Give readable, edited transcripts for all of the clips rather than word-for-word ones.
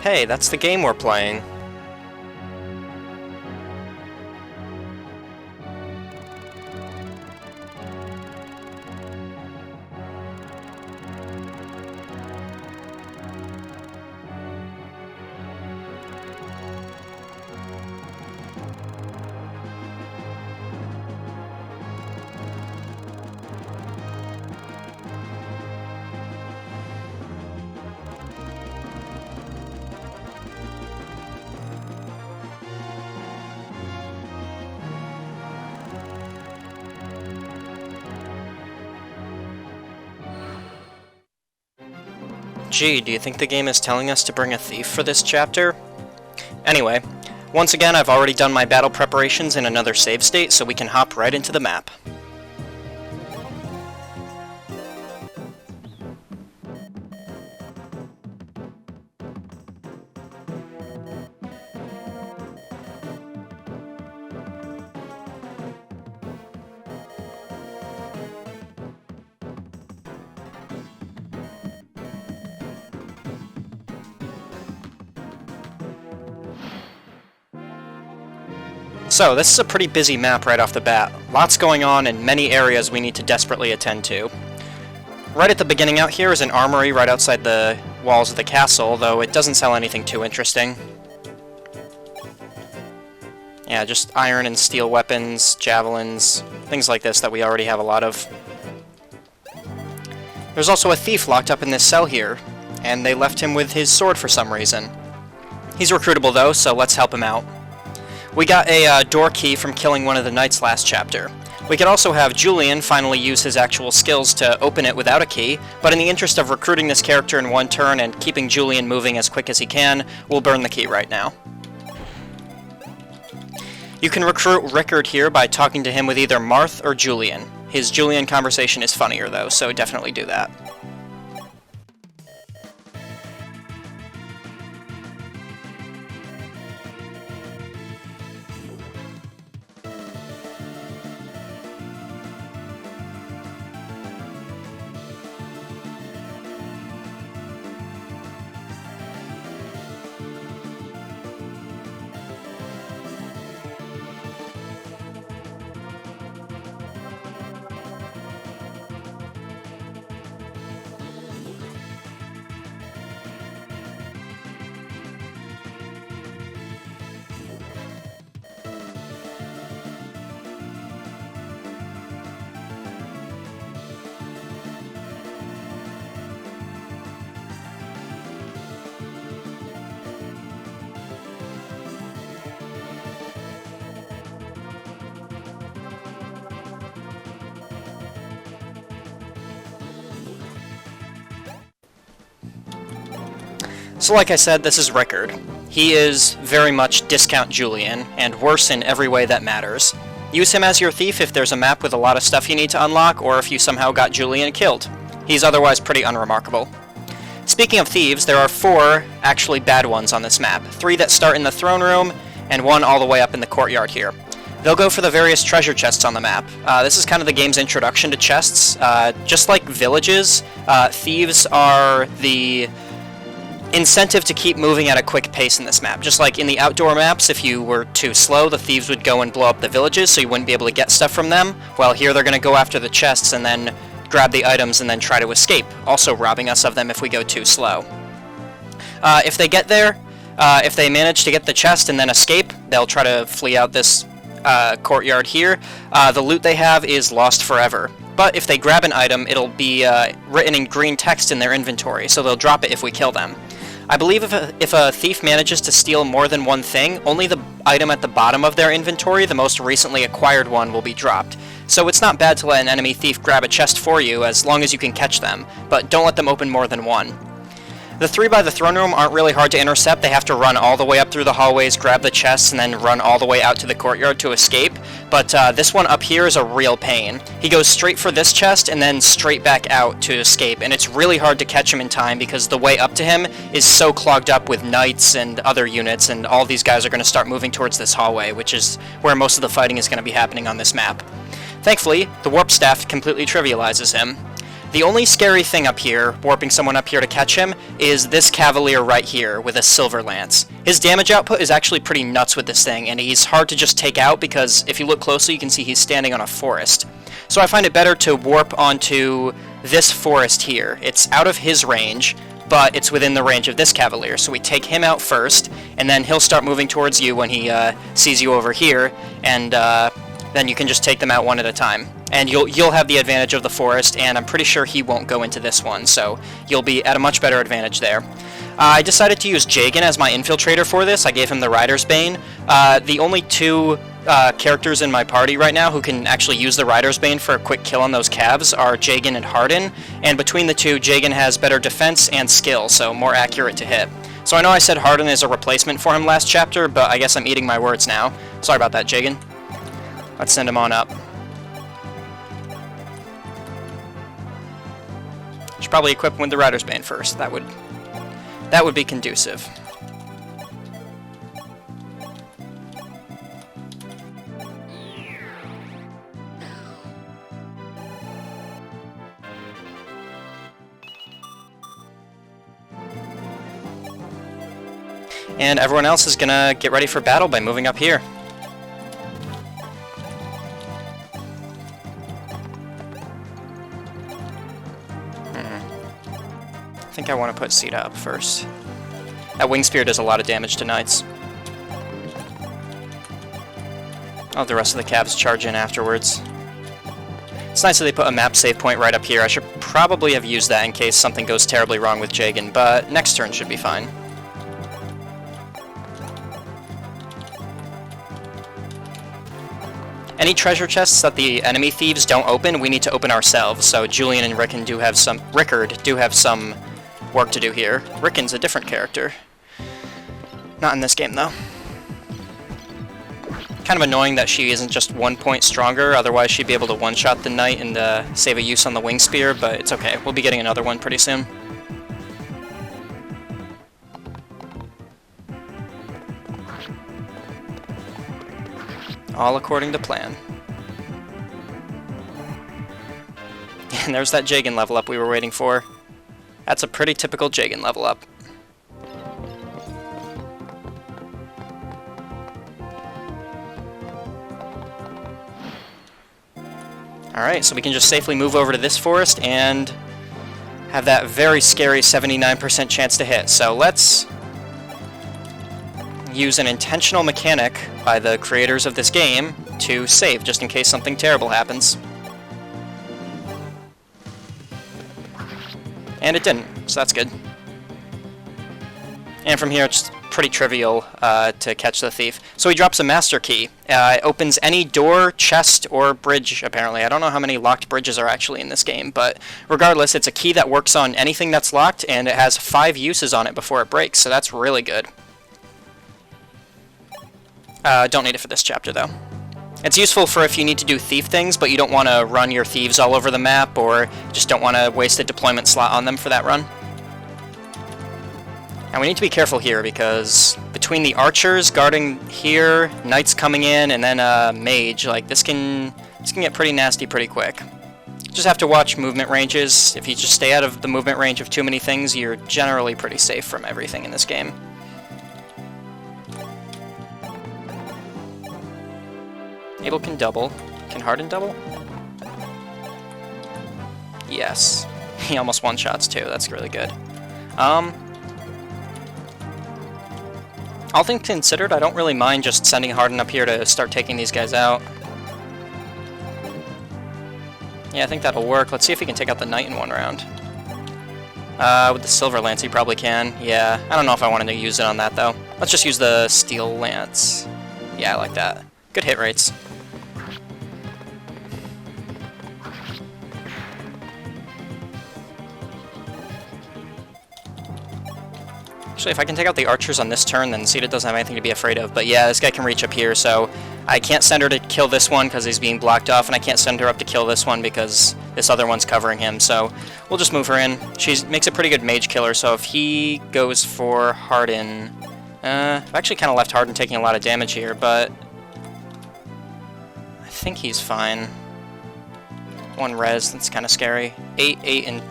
Hey, that's the game we're playing. Gee, do you think the game is telling us to bring a thief for this chapter? Anyway, once again I've already done my battle preparations in another save state, so we can hop right into the map. So, this is a pretty busy map right off the bat. Lots going on and many areas we need to desperately attend to. Right at the beginning out here is an armory right outside the walls of the castle, though it doesn't sell anything too interesting. Yeah, just iron and steel weapons, javelins, things like this that we already have a lot of. There's also a thief locked up in this cell here, and they left him with his sword for some reason. He's recruitable though, so let's help him out. We got a door key from killing one of the knights last chapter. We could also have Julian finally use his actual skills to open it without a key, but in the interest of recruiting this character in one turn and keeping Julian moving as quick as he can, we'll burn the key right now. You can recruit Rickard here by talking to him with either Marth or Julian. His Julian conversation is funnier though, so definitely do that. So like I said, this is Rickard. He is very much discount Julian, and worse in every way that matters. Use him as your thief if there's a map with a lot of stuff you need to unlock, or if you somehow got Julian killed. He's otherwise pretty unremarkable. Speaking of thieves, there are 4 actually bad ones on this map. 3 that start in the throne room, and 1 all the way up in the courtyard here. They'll go for the various treasure chests on the map. This is kind of the game's introduction to chests. Just like villages, thieves are the incentive to keep moving at a quick pace in this map. Just like in the outdoor maps, if you were too slow, the thieves would go and blow up the villages, so you wouldn't be able to get stuff from them. Well, here they're going to go after the chests and then grab the items and then try to escape, also robbing us of them if we go too slow. If they get there, if they manage to get the chest and then escape, they'll try to flee out this courtyard here. The loot they have is lost forever. But if they grab an item, it'll be written in green text in their inventory, so they'll drop it if we kill them. I believe if a thief manages to steal more than one thing, only the item at the bottom of their inventory, the most recently acquired one, will be dropped. So it's not bad to let an enemy thief grab a chest for you, as long as you can catch them, but don't let them open more than one. The 3 by the throne room aren't really hard to intercept. They have to run all the way up through the hallways, grab the chests, and then run all the way out to the courtyard to escape. But this one up here is a real pain. He goes straight for this chest and then straight back out to escape, and it's really hard to catch him in time because the way up to him is so clogged up with knights and other units, and all these guys are going to start moving towards this hallway, which is where most of the fighting is going to be happening on this map. Thankfully, the warp staff completely trivializes him. The only scary thing up here, warping someone up here to catch him, is this Cavalier right here with a Silver Lance. His damage output is actually pretty nuts with this thing, and he's hard to just take out because if you look closely you can see he's standing on a forest. So I find it better to warp onto this forest here. It's out of his range, but it's within the range of this Cavalier, so we take him out first, and then he'll start moving towards you when he sees you over here, and then you can just take them out one at a time. And you'll have the advantage of the forest, and I'm pretty sure he won't go into this one, so you'll be at a much better advantage there. I decided to use Jagan as my infiltrator for this. I gave him the Rider's Bane. The only two characters in my party right now who can actually use the Rider's Bane for a quick kill on those Cavs are Jagan and Hardin, and between the two, Jagan has better defense and skill, so more accurate to hit. So I know I said Hardin is a replacement for him last chapter, but I guess I'm eating my words now. Sorry about that, Jagan. Let's send him on up. Should probably equip him with the Rider's Bane first. That would be conducive. And everyone else is gonna get ready for battle by moving up here. I think I want to put Sita up first. That Wing Spear does a lot of damage to Knights. I'll have the rest of the Cavs charge in afterwards. It's nice that they put a map save point right up here. I should probably have used that in case something goes terribly wrong with Jagan, but next turn should be fine. Any treasure chests that the enemy thieves don't open, we need to open ourselves, so Julian and Rickard do have some work to do here. Rickon's a different character. Not in this game, though. Kind of annoying that she isn't just 1 point stronger, otherwise she'd be able to one-shot the Knight and save a use on the Wing Spear, but it's okay. We'll be getting another one pretty soon. All according to plan. And there's that Jagan level up we were waiting for. That's a pretty typical Jagan level up. Alright, so we can just safely move over to this forest and have that very scary 79% chance to hit. So let's use an intentional mechanic by the creators of this game to save, just in case something terrible happens. And it didn't, so that's good. And from here, it's pretty trivial to catch the thief. So he drops a master key. It opens any door, chest, or bridge, apparently. I don't know how many locked bridges are actually in this game, but regardless, it's a key that works on anything that's locked, and it has 5 uses on it before it breaks, so that's really good. Don't need it for this chapter, though. It's useful for if you need to do thief things, but you don't want to run your thieves all over the map, or just don't want to waste a deployment slot on them for that run. And we need to be careful here, because between the archers guarding here, knights coming in, and then a mage, like, this can get pretty nasty pretty quick. Just have to watch movement ranges. If you just stay out of the movement range of too many things, you're generally pretty safe from everything in this game. Abel can double. Can Hardin double? Yes. He almost one-shots too, that's really good. All things considered, I don't really mind just sending Hardin up here to start taking these guys out. Yeah, I think that'll work. Let's see if he can take out the Knight in one round. With the Silver Lance, he probably can. Yeah, I don't know if I wanted to use it on that, though. Let's just use the Steel Lance. Yeah, I like that. Good hit rates. Actually, if I can take out the archers on this turn, then Sita doesn't have anything to be afraid of. But yeah, this guy can reach up here, so I can't send her to kill this one because he's being blocked off, and I can't send her up to kill this one because this other one's covering him. So we'll just move her in. She makes a pretty good mage killer, so if he goes for Hardin... I've actually kind of left Hardin taking a lot of damage here, but I think he's fine. 1 res, that's kind of scary. 8, 8, and...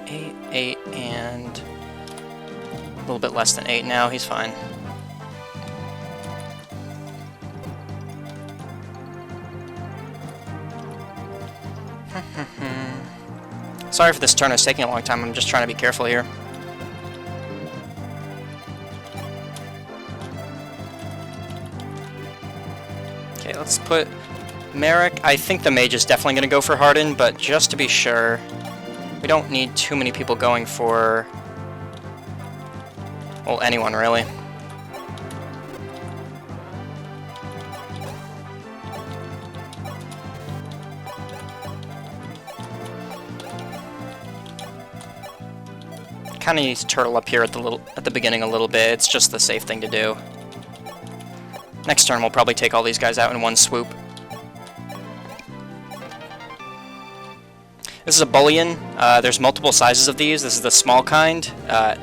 8, 8, and... a little bit less than 8 now, he's fine. Sorry for this turn is taking a long time, I'm just trying to be careful here. Okay, let's put Merrick. I think the mage is definitely going to go for Harden, but just to be sure, we don't need too many people going for... well, anyone, really. Kind of need to turtle up here at the beginning a little bit. It's just the safe thing to do. Next turn, we'll probably take all these guys out in one swoop. This is a bullion. There's multiple sizes of these. This is the small kind,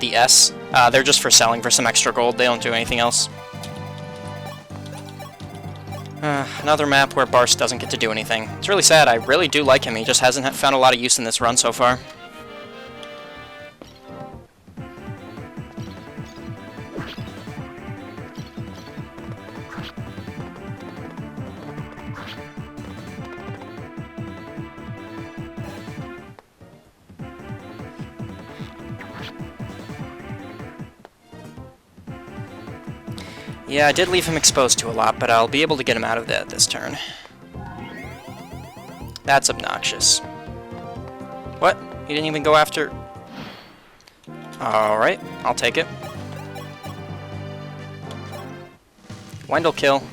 the S. They're just for selling for some extra gold. They don't do anything else. Another map where Barst doesn't get to do anything. It's really sad. I really do like him. He just hasn't found a lot of use in this run so far. Yeah, I did leave him exposed to a lot, but I'll be able to get him out of that this turn. That's obnoxious. What? He didn't even go after... Alright, I'll take it. Wendell kill.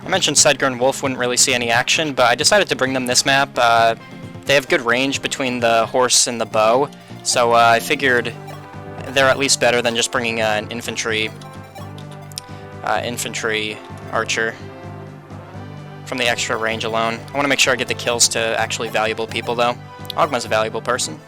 I mentioned Sedgar and Wolf wouldn't really see any action, but I decided to bring them this map. They have good range between the horse and the bow, so I figured they're at least better than just bringing an infantry archer from the extra range alone. I want to make sure I get the kills to actually valuable people, though. Ogma's a valuable person.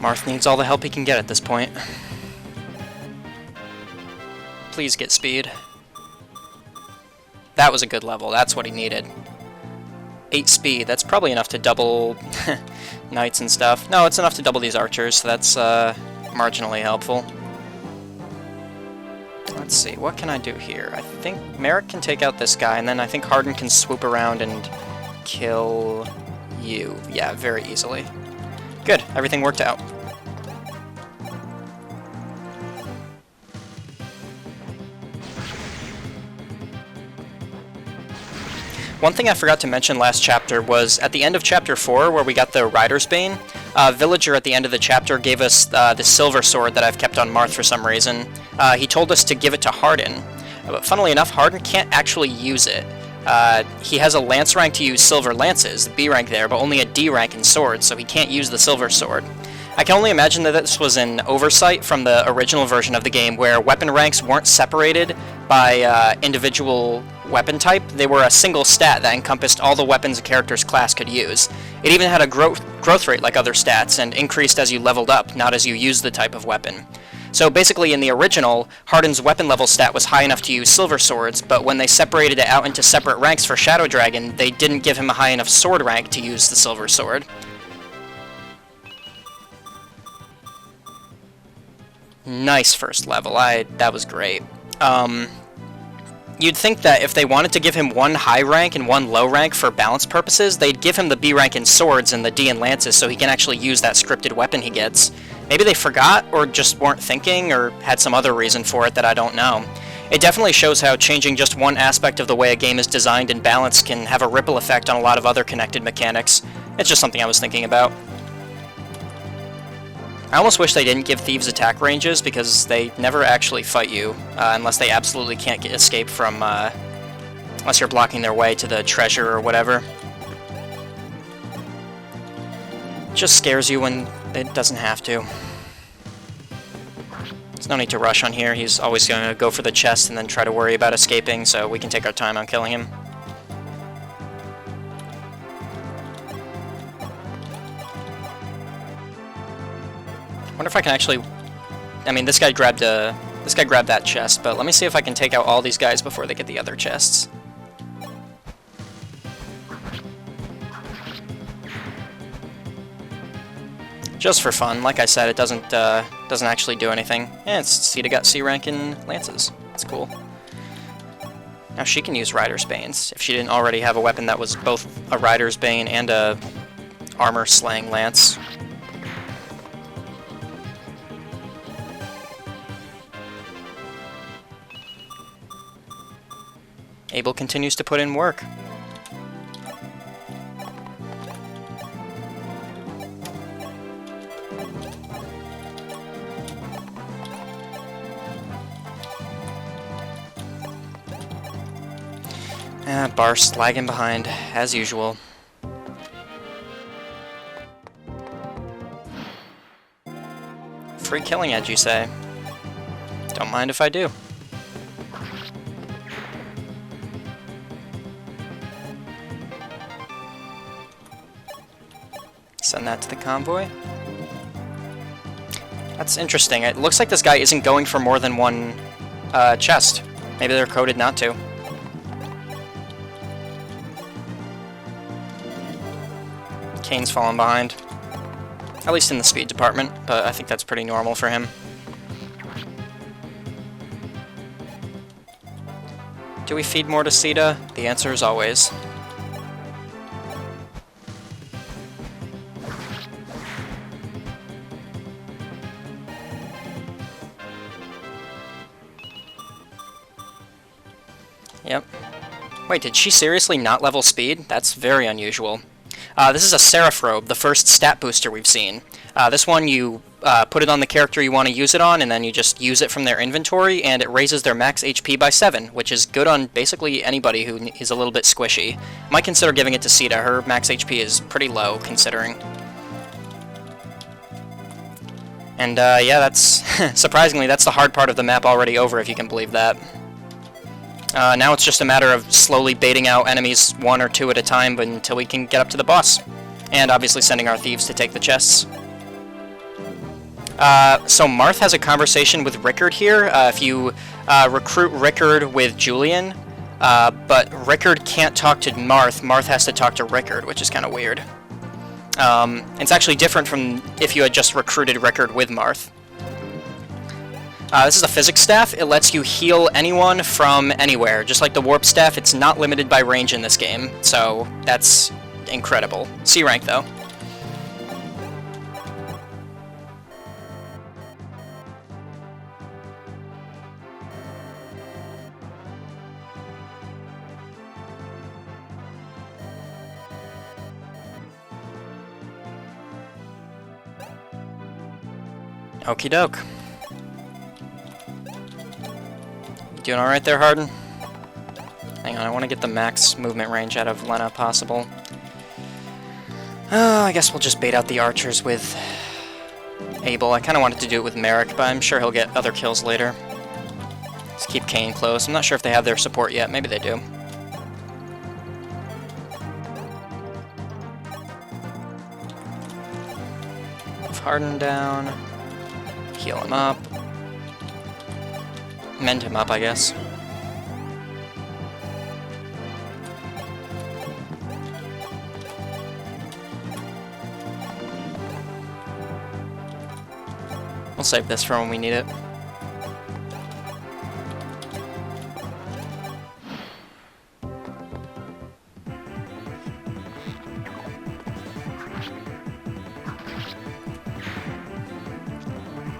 Marth needs all the help he can get at this point. Please get speed. That was a good level, that's what he needed. 8 speed, that's probably enough to double knights and stuff. No, it's enough to double these archers, so that's marginally helpful. Let's see, what can I do here? I think Merrick can take out this guy, and then I think Harden can swoop around and kill you. Yeah, very easily. Good, everything worked out. One thing I forgot to mention last chapter was at the end of chapter 4, where we got the Rider's Bane, Villager at the end of the chapter gave us the silver sword that I've kept on Marth for some reason. He told us to give it to Harden, but funnily enough, Harden can't actually use it. He has a lance rank to use silver lances, the B rank there, but only a D rank in swords, so he can't use the silver sword. I can only imagine that this was an oversight from the original version of the game, where weapon ranks weren't separated by individual weapon type. They were a single stat that encompassed all the weapons a character's class could use. It even had a growth rate like other stats, and increased as you leveled up, not as you used the type of weapon. So basically in the original, Harden's weapon level stat was high enough to use silver swords, but when they separated it out into separate ranks for Shadow Dragon, they didn't give him a high enough sword rank to use the silver sword. Nice first level, that was great. You'd think that if they wanted to give him one high rank and one low rank for balance purposes, they'd give him the B rank in swords and the D in lances so he can actually use that scripted weapon he gets. Maybe they forgot, or just weren't thinking, or had some other reason for it that I don't know. It definitely shows how changing just one aspect of the way a game is designed and balanced can have a ripple effect on a lot of other connected mechanics. It's just something I was thinking about. I almost wish they didn't give thieves attack ranges, because they never actually fight you, unless they absolutely can't escape from, unless you're blocking their way to the treasure or whatever. It just scares you when it doesn't have to. There's no need to rush on here. He's always going to go for the chest and then try to worry about escaping, so we can take our time on killing him. I wonder if I can actually... I mean, this guy grabbed that chest, but let me see if I can take out all these guys before they get the other chests. Just for fun. Like I said, it doesn't actually do anything. Yeah, it's Sita got C rank in lances. That's cool. Now she can use Rider's Banes, if she didn't already have a weapon that was both a Rider's Bane and a armor-slaying lance. Abel continues to put in work. Bar's lagging behind, as usual. Free killing edge, you say? Don't mind if I do. Send that to the convoy. That's interesting. It looks like this guy isn't going for more than one chest. Maybe they're coded not to. Kane's fallen behind. At least in the speed department, but I think that's pretty normal for him. Do we feed more to Sita? The answer is always. Yep. Wait, did she seriously not level speed? That's very unusual. This is a Seraph Robe, the first stat booster we've seen. This one, you put it on the character you want to use it on, and then you just use it from their inventory, and it raises their max HP by 7, which is good on basically anybody who is a little bit squishy. Might consider giving it to Sita. Her max HP is pretty low, considering. And yeah, that's... surprisingly, that's the hard part of the map already over, if you can believe that. Now it's just a matter of slowly baiting out enemies one or two at a time until we can get up to the boss. And obviously sending our thieves to take the chests. So Marth has a conversation with Rickard here. If you recruit Rickard with Julian, but Rickard can't talk to Marth, Marth has to talk to Rickard, which is kind of weird. It's actually different from if you had just recruited Rickard with Marth. This is a physics staff. It lets you heal anyone from anywhere. Just like the warp staff, it's not limited by range in this game, so that's incredible. C rank, though. Okie doke. Doing alright there, Harden? Hang on, I want to get the max movement range out of Lena possible. I guess we'll just bait out the archers with Abel. I kind of wanted to do it with Merrick, but I'm sure he'll get other kills later. Let's keep Kane close. I'm not sure if they have their support yet. Maybe they do. Move Harden down. Heal him up. Mend him up, I guess. We'll save this for when we need it.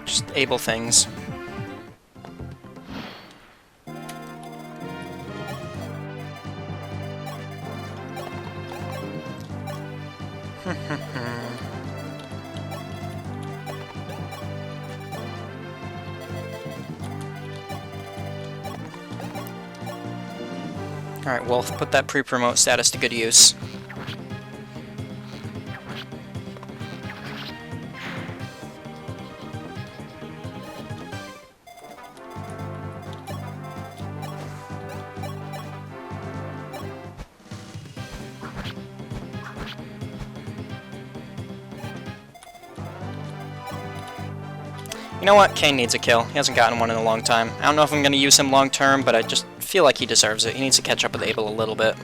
Just able things. Alright, Wolf, put that pre-promote status to good use. You know what? Kane needs a kill. He hasn't gotten one in a long time. I don't know if I'm going to use him long term, but I just feel like he deserves it. He needs to catch up with Abel a little bit.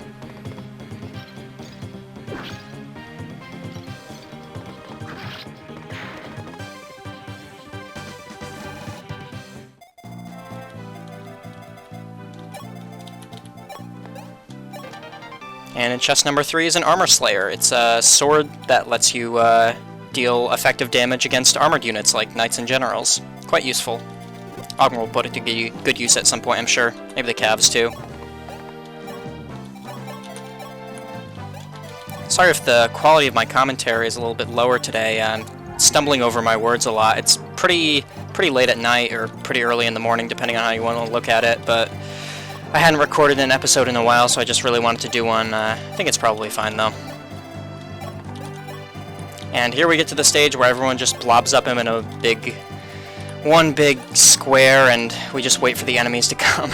And in chest number 3 is an Armor Slayer. It's a sword that lets you deal effective damage against armored units like knights and generals. Quite useful. Ogma will put it to good use at some point, I'm sure. Maybe the calves too. Sorry if the quality of my commentary is a little bit lower today. I'm stumbling over my words a lot. It's pretty late at night or pretty early in the morning, depending on how you want to look at it, but I hadn't recorded an episode in a while, so I just really wanted to do one. I think it's probably fine though. And here we get to the stage where everyone just blobs up him in a one big square, and we just wait for the enemies to come.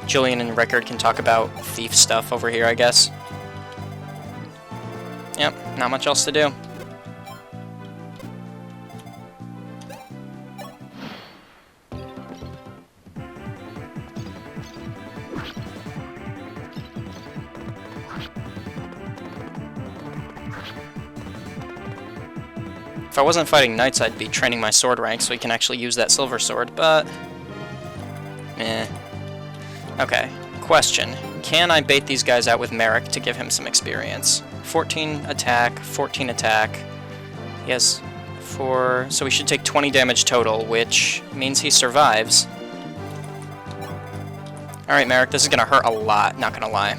Julian and Rickard can talk about thief stuff over here, I guess. Yep, not much else to do. If I wasn't fighting knights, I'd be training my sword rank so we can actually use that silver sword, but okay, question. Can I bait these guys out with Merrick to give him some experience? 14 attack, 14 attack. He has 4, so we should take 20 damage total, which means he survives. Alright, Merrick, this is gonna hurt a lot, not gonna lie.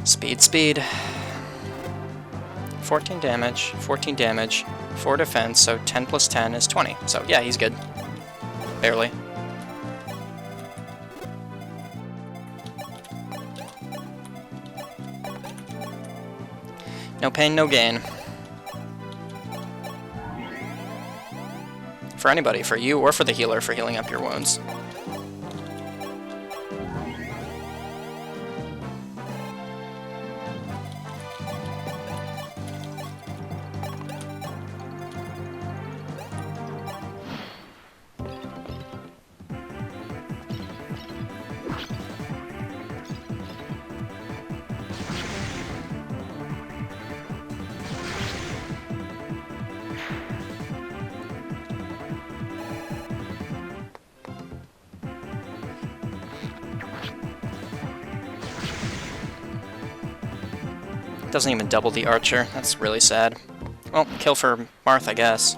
Speed, speed. 14 damage, 4 defense, so 10 plus 10 is 20. So yeah, he's good. Barely. No pain, no gain. For anybody, for you or for the healer for healing up your wounds. Doesn't even double the archer. That's really sad. Well, kill for Marth, I guess.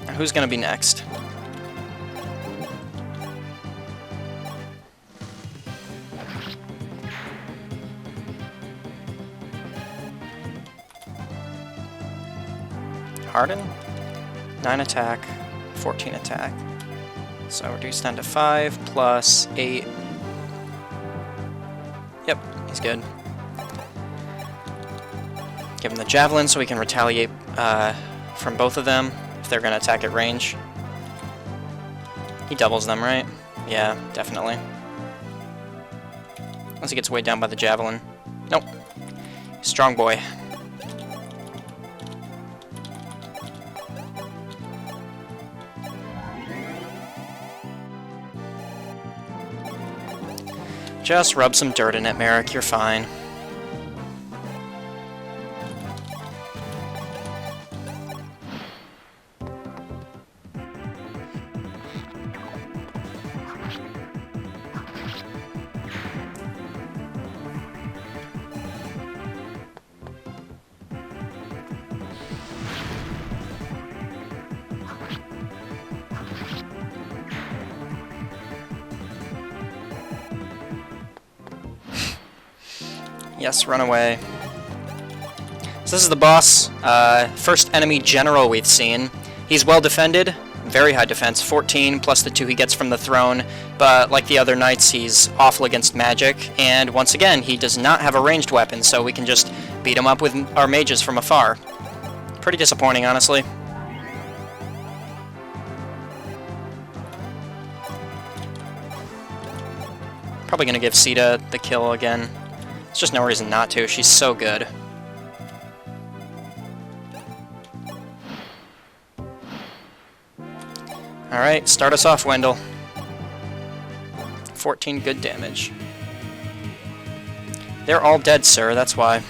Now, who's gonna be next? Harden? 9 attack, 14 attack. So reduce down to 5 plus 8. Yep, he's good. Give him the javelin so we can retaliate from both of them if they're going to attack at range. He doubles them, right? Yeah, definitely. Unless he gets weighed down by the javelin. Nope. Strong boy. Just rub some dirt in it, Merrick. You're fine. Yes, run away. So this is the boss, first enemy general we've seen. He's well defended, very high defense, 14 plus the 2 he gets from the throne, but like the other knights, he's awful against magic, and once again, he does not have a ranged weapon, so we can just beat him up with our mages from afar. Pretty disappointing, honestly. Probably gonna give Sita the kill again. There's just no reason not to, she's so good. Alright, start us off, Wendell. 14 good damage. They're all dead, sir, that's why.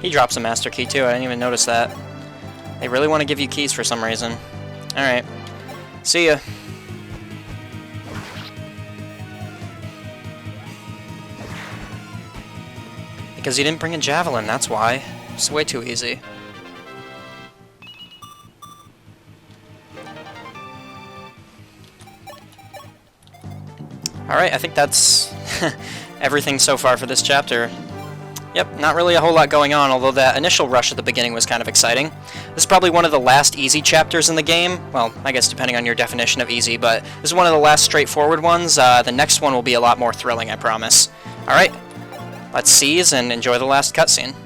He drops a master key too, I didn't even notice that. They really want to give you keys for some reason. Alright. See ya. Because he didn't bring a javelin, that's why. It's way too easy. Alright, I think that's everything so far for this chapter. Yep, not really a whole lot going on, although that initial rush at the beginning was kind of exciting. This is probably one of the last easy chapters in the game. Well, I guess depending on your definition of easy, but this is one of the last straightforward ones. The next one will be a lot more thrilling, I promise. Alright. Let's seize and enjoy the last cutscene.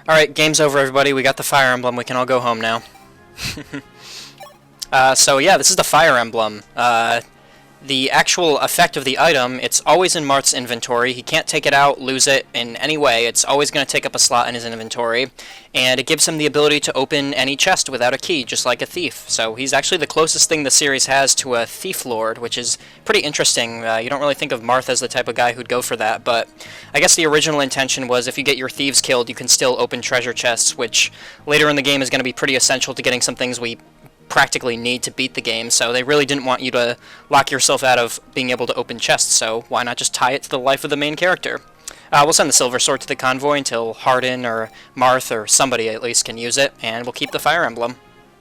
Alright, game's over, everybody. We got the Fire Emblem. We can all go home now. So yeah, this is the Fire Emblem. The actual effect of the item, it's always in Marth's inventory. He can't take it out, lose it in any way. It's always going to take up a slot in his inventory. And it gives him the ability to open any chest without a key, just like a thief. So he's actually the closest thing the series has to a thief lord, which is pretty interesting. You don't really think of Marth as the type of guy who'd go for that, but I guess the original intention was if you get your thieves killed, you can still open treasure chests, which later in the game is going to be pretty essential to getting some things we practically need to beat the game, so they really didn't want you to lock yourself out of being able to open chests, so why not just tie it to the life of the main character? We'll send the Silver Sword to the convoy until Hardin or Marth or somebody at least can use it, and we'll keep the Fire Emblem.